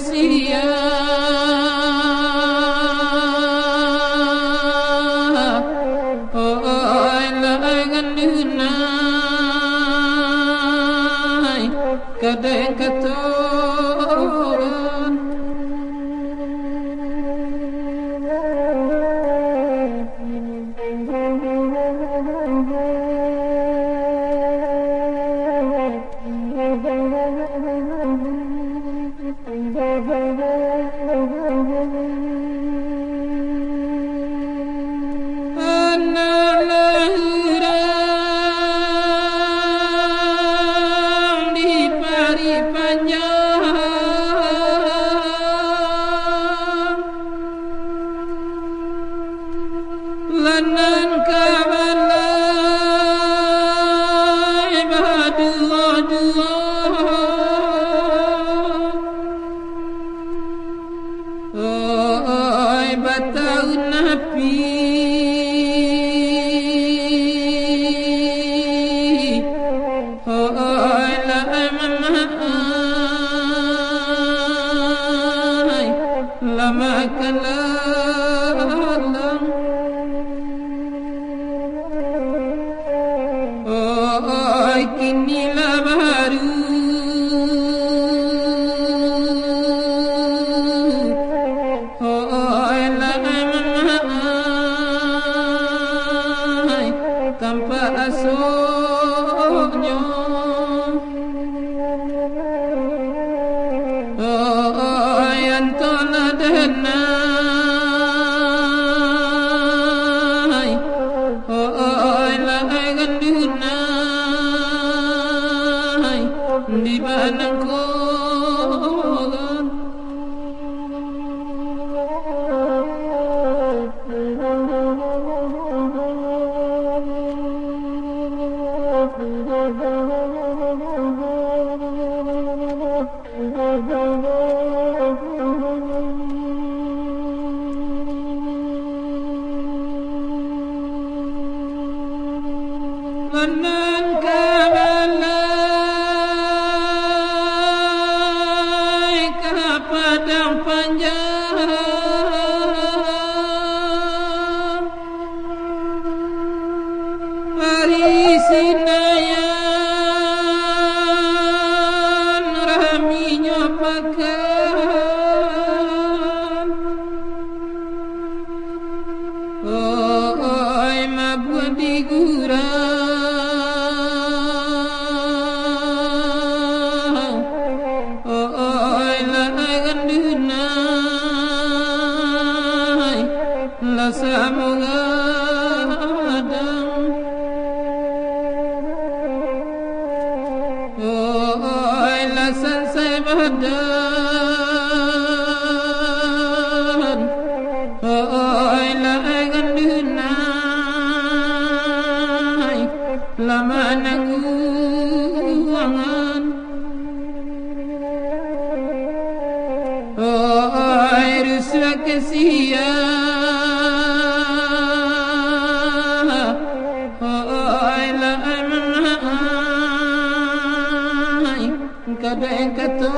kesia oi la gandunai kadang katoran lanan kabalai badullah oi batau napi oi la mamai lama kalam oi kini la baru oi la mamai tanpa asoknya oi antola denai oi la gandunai di banang kolan lanan kabalai ke padang panjang parisinayan raminya pakan oi mabua di gurau la samugadam oi la sansai badan oi la gandunai lama nanguangan oi ruswa kesia kadang kata